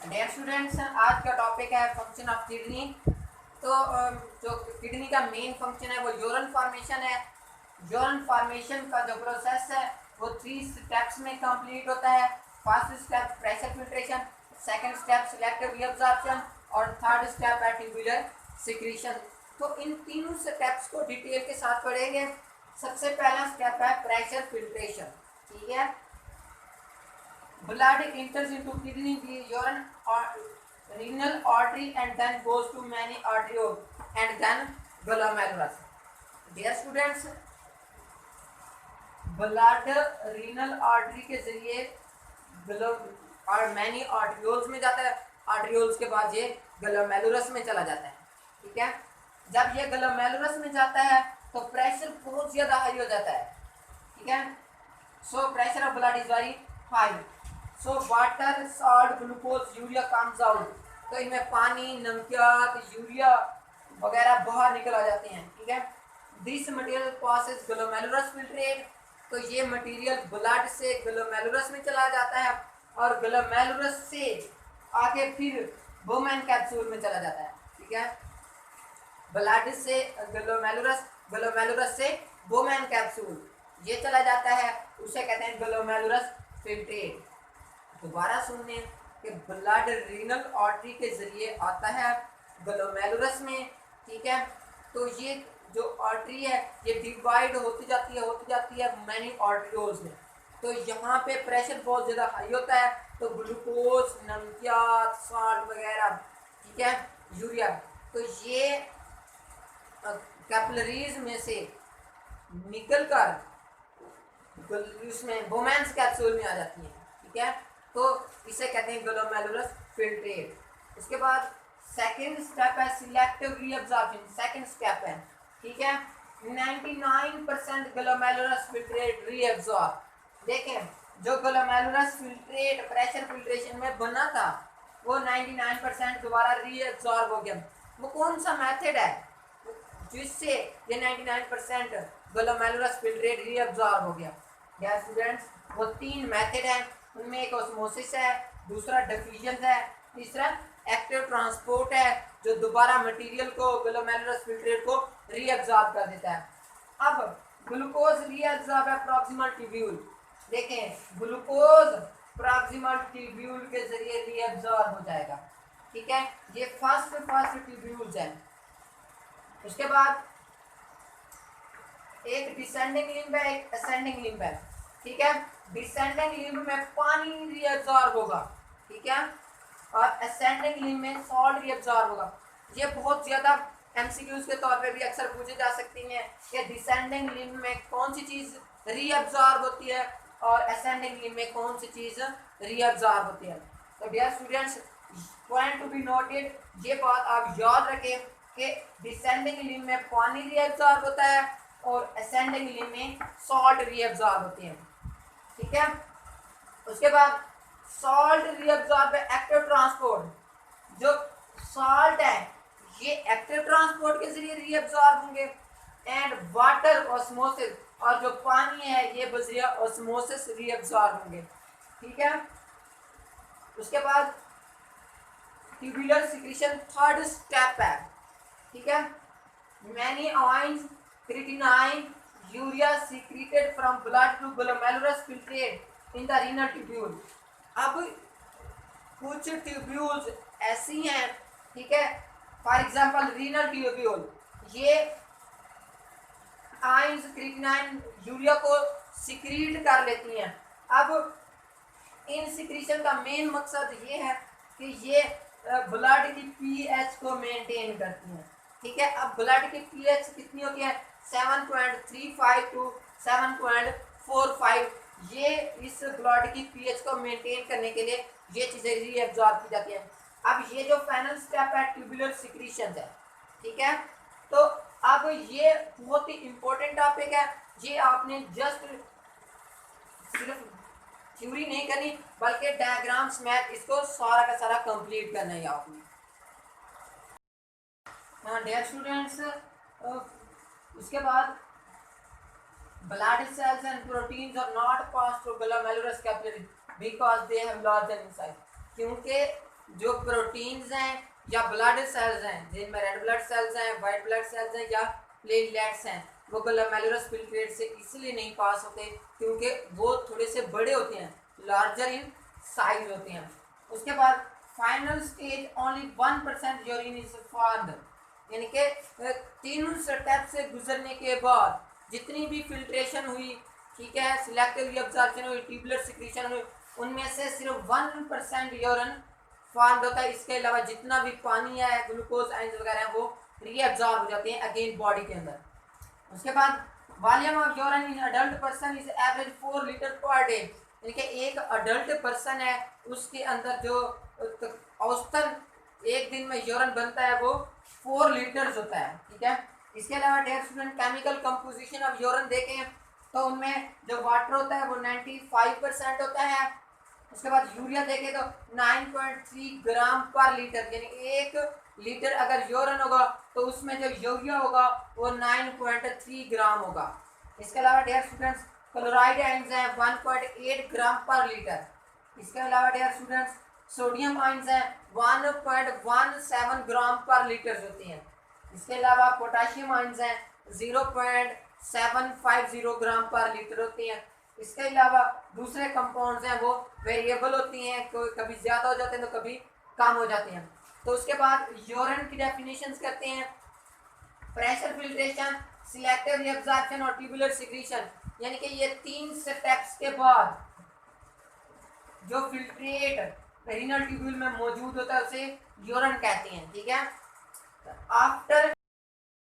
Dear students, आज का topic है फंक्शन ऑफ किडनी। तो जो किडनी का मेन फंक्शन है वो यूरिन फॉर्मेशन है। यूरिन फॉर्मेशन का जो प्रोसेस है वो 3 स्टेप्स में कंप्लीट होता है। First step pressure filtration, second step selective reabsorption और थर्ड स्टेप है ट्यूबुलर सिक्रीशन। तो इन तीनों स्टेप्स को डिटेल के साथ पढ़ेंगे। सबसे पहला स्टेप है प्रेशर फिल्ट्रेशन। ठीक है, blood enters into kidney via urine or renal artery and then goes to many arterioles and then glomerulus. Dear students, blood renal artery के जरिए और मैनी आर्टरियोल्स में जाता है। आर्टरियोल्स के बाद ये ग्लोमेरुलस में चला जाता है। ठीक है, जब ये ग्लोमेरुलस में जाता है तो प्रेशर बहुत ज़्यादा हाई हो जाता है। ठीक है, so pressure of blood is very high. So water, salt, glucose, urea comes out. तो इनमें पानी, नमकियात, यूरिया वगैरह बाहर निकल आ जाते हैं। ठीक है, this material passes glomerulus filtrate. तो ये मटेरियल ब्लड से ग्लोमेरुलस में चला जाता है और ग्लोमेरुलस से आगे फिर बोमेन कैप्सूल में चला जाता है। ठीक है, ब्लड से ग्लोमेरुलस, ग्लोमेरुलस से बोमेन कैप्सूल ये चला जाता है, उसे कहते हैं ग्लोमेरुलस फिल्ट्रेट। दोबारा सुनने कि ब्लड रीनल आर्टरी के जरिए आता है ग्लोमेरुलस में। ठीक है, तो ये जो आर्टरी है ये डिवाइड होती जाती है मैनी आर्टरियोल्स में। तो यहाँ पे प्रेशर बहुत ज़्यादा हाई होता है, तो ग्लूकोज, नमकियात, सॉल्ट वगैरह, ठीक है, यूरिया, तो ये कैपिलरीज में से निकल कर उसमें बोमेन्स कैप्सूल में आ जाती हैं। ठीक है, तो इसे कहते हैं ग्लोमेरुलस फिल्ट्रेट। उसके बाद सेकंड स्टेप है सिलेक्टिव रीअब्जॉर्प्शन। सेकंड स्टेप है, ठीक है, 99% ग्लोमेरुलस फिल्ट्रेट रीअब्जॉर्ब। देखें, जो ग्लोमेरुलस फिल्ट्रेट प्रेशर फिल्ट्रेशन में बना था वो 99% दोबारा रीअब्जॉर्ब हो गया। वो कौन सा मेथड है जिससे ये 99% ग्लोमेरुलस फिल्ट्रेट रीअब्जॉर्ब हो गया? या स्टूडेंट्स, वो 3 मेथड हैं। उनमें एक ऑस्मोसिस है, दूसरा डिफ्यूजन है, तीसरा एक्टिव ट्रांसपोर्ट है जो दोबारा मटेरियल को ग्लोमेरुलस फिल्ट्रेट को रीअब्जॉर्ब कर देता है। अब ग्लूकोज रीअब्जॉर्ब है प्रॉक्सिमल ट्यूब्यूल। देखें, ग्लूकोज प्रॉक्सिमल ट्यूब्यूल के जरिए रीअब्जॉर्ब हो जाएगा। ठीक है, ये फर्स्ट ट्यूब्यूल्स है। उसके बाद एक डिसेंडिंग लिम्ब है, एक असेंडिंग लिम्ब है। ठीक है, डिसेंडिंग लिम्ब में पानी रीअब्जॉर्ब होगा। ठीक है, और असेंडिंग लिम्ब में सॉल्ट रीअब्जॉर्ब होगा। ये बहुत ज़्यादा एमसीक्यूज के तौर पे भी अक्सर पूछे जा सकती हैं कि डिसेंडिंग लिम्ब में कौन सी चीज़ रीअब्जॉर्ब होती है और असेंडिंग लिम्ब में कौन सी चीज़ रीअब्जॉर्ब होती है। तो dear students, point to be noted, ये बात आप याद रखें कि डिसेंडिंग लिम्ब में पानी रीअब्जॉर्ब होता है और असेंडिंग लिम्ब में सॉल्ट रीअब्जॉर्ब होती है। ठीक है, उसके बाद सॉल्ट रीअब्जॉर्ब है एक्टिव ट्रांसपोर्ट। जो सॉल्ट है ये एक्टिव ट्रांसपोर्ट के जरिए रीअब्जॉर्ब होंगे एंड वाटर ऑस्मोसिस, और जो पानी है ये बजरिया ऑस्मोसिस रीअब्जॉर्ब होंगे। ठीक है, उसके बाद ट्यूबुलर सिक्रीशन थर्ड स्टेप है। ठीक है, many ions, creatinine, urea secreted from blood to glomerulus filtrate in the renal tubule। अब कुछ ट्यूब्यूल्स ऐसी हैं, ठीक है, फॉर एग्जांपल रीनल ट्यूब्यूल, ये आयंस, क्रिएटिनाइन, यूरिया को सिक्रीट कर लेती हैं। अब इन सिक्रीशन का मेन मकसद ये है कि ये ब्लड की पीएच को मेंटेन करती हैं। ठीक है, अब ब्लड की पीएच कितनी होती है? 7.35 टू 7.45। ये इस ब्लड की पीएच को मेंटेन करने के लिए ये चीज़ें रीअब्जॉर्ब की जाती हैं। अब ये जो फाइनल स्टेप है ट्यूबुलर सिक्रीशन है। ठीक है, तो अब ये बहुत ही इंपॉर्टेंट टॉपिक है। ये आपने जस्ट सिर्फ थ्योरी नहीं करनी बल्कि डायग्राम्स मैथ इसको सारा का सारा कंप्लीट करना है आपने। हाँ डियर स्टूडेंट्स, उसके बाद blood cells and proteins are not passed through glomerulus capillary because they have larger in size। क्योंकि जो प्रोटीन्स हैं या ब्लड सेल्स हैं, जिनमें रेड ब्लड सेल्स हैं, वाइट ब्लड सेल्स हैं या प्लेटलेट्स हैं, वो ग्लोमेरुलस फिल्ट्रेट से इसलिए नहीं पास होते क्योंकि वो थोड़े से बड़े होते हैं, लार्जर इन साइज होते हैं। उसके बाद final stage only 1% urine is formed, यानी कि तीनों स्टेप से गुजरने के बाद जितनी भी फिल्ट्रेशन हुई, ठीक है, सिलेक्टिव रीअब्जॉर्प्शन हुई, ट्यूबुलर सिक्रीशन हुई, उनमें से सिर्फ 1% यूरिन फॉर्म होता है। इसके अलावा जितना भी पानी है, ग्लूकोज आयंस वगैरह है, वो रीअब्जॉर्ब हो जाते हैं अगेन बॉडी के अंदर। उसके बाद volume of urine in adult person is average 4 litre per day, यानी कि एक अडल्ट पर्सन है उसके अंदर जो औसतन एक दिन में यूरिन बनता है वो 4 लीटर्स होता है, ठीक है। इसके अलावा dear student chemical composition of urine देखें तो उनमें जो वाटर होता है वो 95% होता है। उसके बाद यूरिया देखें तो 9.3 ग्राम पर लीटर, यानी 1 लीटर अगर यूरिन होगा तो उसमें जो यूरिया होगा वो 9.3 ग्राम होगा। इसके अलावा डियर स्टूडेंट्स क्लोराइड आयंस हैं 1.8 ग्राम पर लीटर। इसके अलावा डियर स्टूडेंट्स सोडियम आयंस हैं 1.17 ग्राम पर लीटर होती हैं। इसके अलावा पोटाशियम आयंस हैं 0.750 ग्राम पर लीटर होती हैं। इसके अलावा दूसरे कंपाउंड्स हैं वो वेरिएबल होती हैं, कभी ज़्यादा हो जाते हैं तो कभी कम हो जाते हैं। तो उसके बाद यूरिन की डेफिनेशंस करते हैं। प्रेशर फिल्ट्रेशन, सिलेक्टिव रीअब्जॉर्प्शन और ट्यूबुलर सिक्रीशन, यानी कि ये 3 स्टेप्स के बाद जो फिल्ट्रेट रीनल ट्यूब्यूल में मौजूद होता है उसे यूरिन कहते हैं, ठीक है। आफ्टर